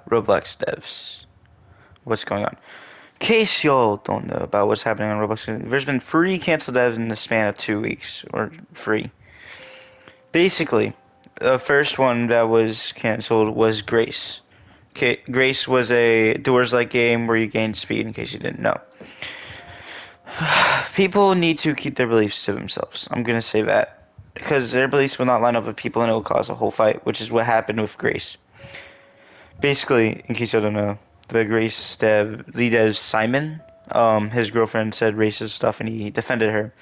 Roblox devs. What's going on? In case y'all don't know about what's happening on Roblox, there's been 3 canceled devs in the span of 2 weeks, or 3. Basically, the first one that was canceled was Grace. Okay, Grace was a Doors-like game where you gain speed, in case you didn't know. People need to keep their beliefs to themselves. I'm gonna say that. Because their beliefs will not line up with people and it will cause a whole fight, which is what happened with Grace. Basically, in case you don't know, the Grace lead dev Simon, his girlfriend said racist stuff and he defended her.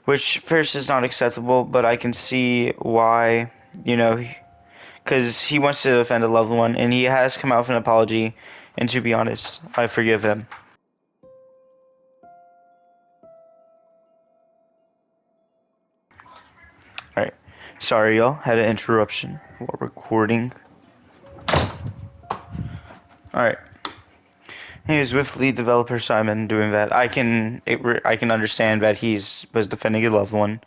Which, first, is not acceptable, but I can see why, because he wants to defend a loved one, and he has come out with an apology, and to be honest, I forgive him. Alright, sorry y'all, had an interruption while recording. Alright. He was with lead developer Simon doing that. I can understand that was defending a loved one,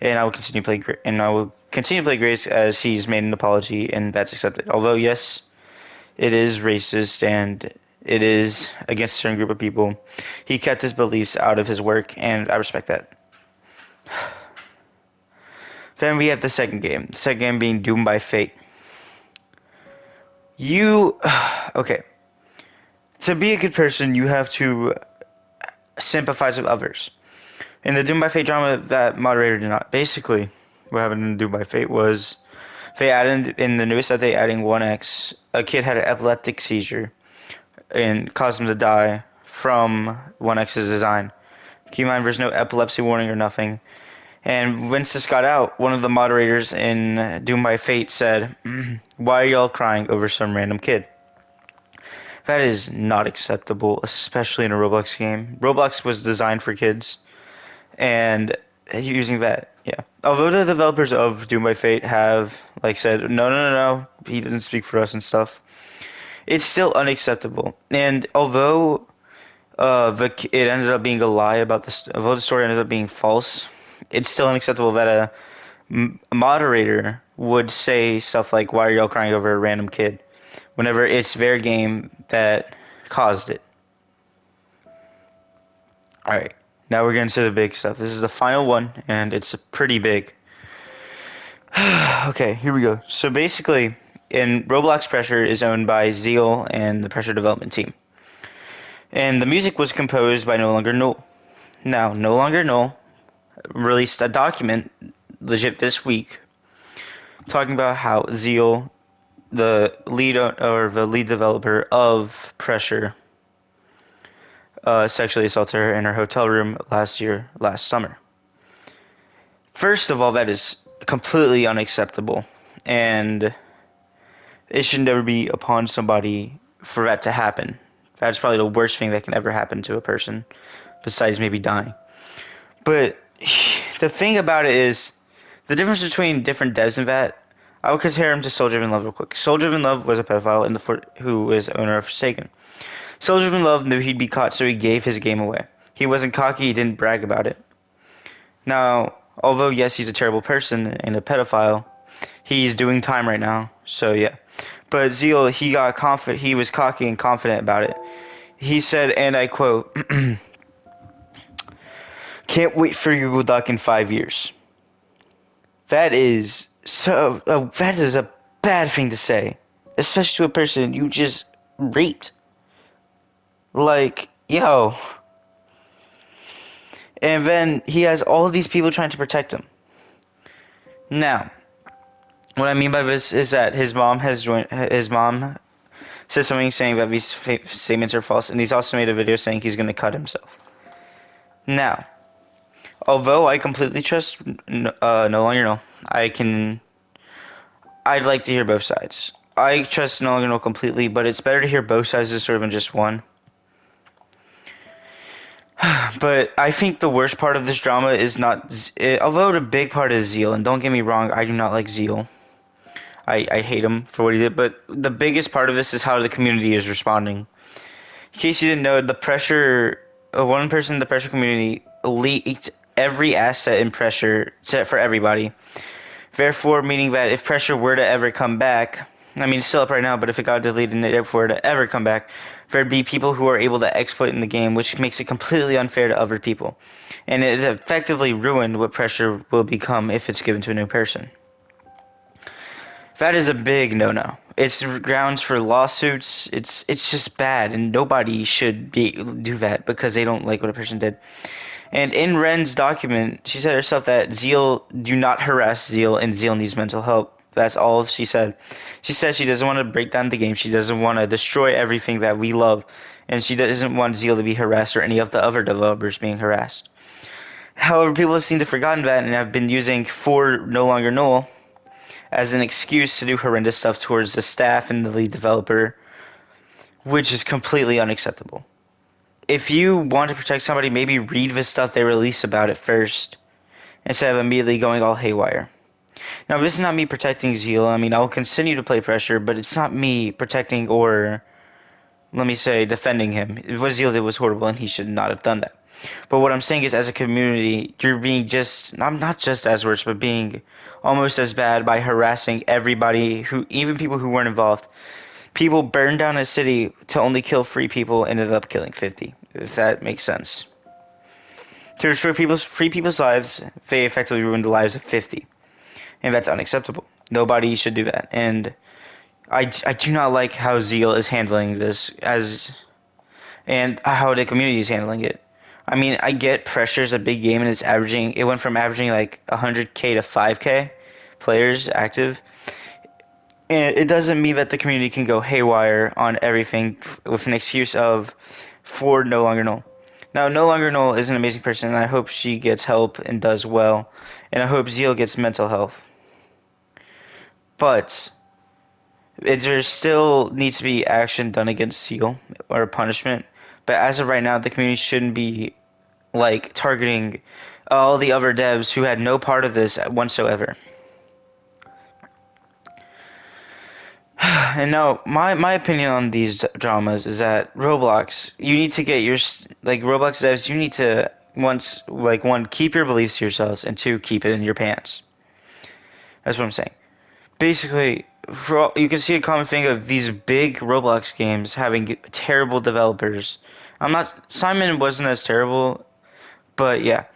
and I will continue to play Grace as he's made an apology, and that's accepted. Although yes, it is racist and it is against a certain group of people. He kept his beliefs out of his work, and I respect that. Then we have the second game. The second game being Doomed by Fate. Okay. To be a good person, you have to sympathize with others. In the Doomed by Fate drama, that moderator did not. Basically, what happened in Doomed by Fate was they added, in the newest update, adding 1x, a kid had an epileptic seizure and caused him to die from 1x's design. Keep in mind, there's no epilepsy warning or nothing. And once this got out, one of the moderators in Doomed by Fate said, "Why are y'all crying over some random kid?" That is not acceptable, especially in a Roblox game. Roblox was designed for kids, and using that, yeah. Although the developers of Doomed by Fate have, said, no, he doesn't speak for us and stuff, it's still unacceptable. And although it ended up being a lie about this, although the story ended up being false, it's still unacceptable that a moderator would say stuff like, "Why are y'all crying over a random kid?" whenever it's their game that caused it. Alright, now we're getting to the big stuff. This is the final one, and it's pretty big. Okay, here we go. So basically, in Roblox, Pressure is owned by Zeal and the Pressure development team. And the music was composed by No Longer Null. Now, No Longer Null released a document legit this week talking about how Zeal, the lead developer of Pressure, sexually assaulted her in her hotel room last summer. First of all, that is completely unacceptable, and it should never be upon somebody for that to happen. That's probably the worst thing that can ever happen to a person, besides maybe dying. But the thing about it is, the difference between different devs in that, I would compare him to Soul Driven Love real quick. Soul Driven Love was a pedophile who is owner of Forsaken. Soul Driven Love knew he'd be caught, so he gave his game away. He wasn't cocky, he didn't brag about it. Now, although yes, he's a terrible person and a pedophile, he's doing time right now, so yeah. But Zeal, he was cocky and confident about it. He said, and I quote, "Can't wait for you to duck in 5 years." That is a bad thing to say, especially to a person you just raped. Like, yo. And then he has all of these people trying to protect him. Now, what I mean by this is that his mom said something saying that these statements are false, and he's also made a video saying he's going to cut himself. Now, although I completely trust No Longer No, I'd like to hear both sides. I trust No Longer No completely, but it's better to hear both sides than just one. But I think the worst part of this drama is although the big part is Zeal, and don't get me wrong, I do not like Zeal. I hate him for what he did, but the biggest part of this is how the community is responding. In case you didn't know, one person in the Pressure community leaked every asset in Pressure for everybody. Therefore, meaning that if Pressure were to ever come back, I mean, it's still up right now, but if it got deleted and it were to ever come back, there'd be people who are able to exploit in the game, which makes it completely unfair to other people. And it has effectively ruined what pressure will become if it's given to a new person. That is a big no-no. It's grounds for lawsuits. It's just bad, and nobody should do that because they don't like what a person did. And in Ren's document, she said herself that Zeal do not harass Zeal, and Zeal needs mental help. That's all she said. She said she doesn't want to break down the game. She doesn't want to destroy everything that we love, and she doesn't want Zeal to be harassed or any of the other developers being harassed. However, people have seemed to have forgotten that and have been using For No Longer Null as an excuse to do horrendous stuff towards the staff and the lead developer, which is completely unacceptable. If you want to protect somebody, maybe read the stuff they release about it first, instead of immediately going all haywire. Now, this is not me protecting Zeal. I mean, I'll continue to play Pressure, but it's not me protecting or, let me say, defending him. What Zeal did was horrible, and he should not have done that. But what I'm saying is, as a community, you're being just, not just as worse, but being almost as bad by harassing everybody, even people who weren't involved. People burned down a city to only kill 3 people, ended up killing 50, if that makes sense. To destroy free people's lives, they effectively ruined the lives of 50. And that's unacceptable. Nobody should do that. And I do not like how Zeal is handling this and how the community is handling it. I mean, I get Pressure's a big game and it went from averaging like 100k to 5k players active. And it doesn't mean that the community can go haywire on everything with an excuse of For No Longer Null. Now, No Longer Null is an amazing person, and I hope she gets help and does well. And I hope Zeal gets mental health. But there still needs to be action done against Zeal or punishment. But as of right now, the community shouldn't be like targeting all the other devs who had no part of this whatsoever. And now, my opinion on these dramas is that Roblox, you need to get your, like, Roblox devs, you need to, one, keep your beliefs to yourselves, and 2, keep it in your pants. That's what I'm saying. Basically, you can see a common thing of these big Roblox games having terrible developers. Simon wasn't as terrible, but yeah.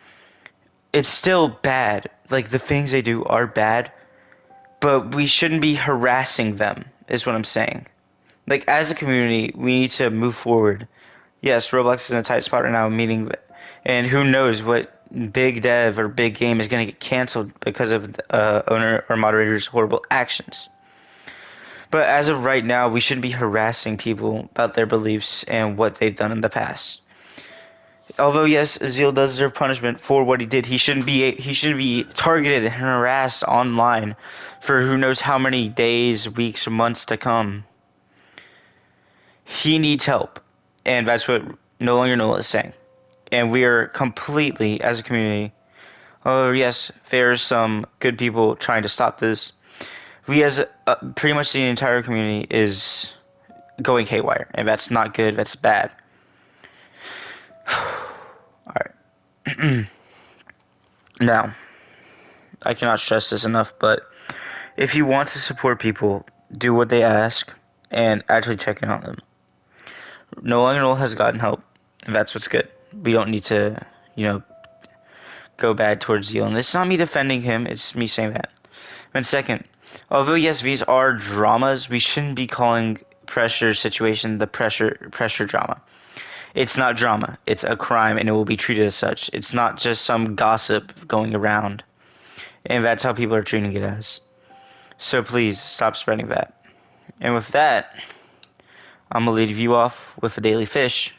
It's still bad. Like, the things they do are bad, but we shouldn't be harassing them, is what I'm saying. Like, as a community, we need to move forward. Yes, Roblox is in a tight spot right now, and who knows what big dev or big game is going to get canceled because of owner or moderator's horrible actions. But as of right now, we shouldn't be harassing people about their beliefs and what they've done in the past. Although yes, Zeal does deserve punishment for what he did, he shouldn't be targeted and harassed online for who knows how many days, weeks, or months to come. He needs help, and that's what No Longer Null is saying. And we are completely, as a community, oh yes, there's some good people trying to stop this. We as pretty much the entire community is going haywire, and that's not good. That's bad. All right. Now, I cannot stress this enough, but if you want to support people, do what they ask and actually check in on them. No Longer Null has gotten help, and that's what's good. We don't need to, go bad towards Zeal. And it's not me defending him, it's me saying that. And second, although yes, these are dramas, we shouldn't be calling Pressure situation the pressure drama. It's not drama, it's a crime, and it will be treated as such. It's not just some gossip going around, and that's how people are treating it as. So please, stop spreading that. And with that, I'm gonna leave you off with a daily fish.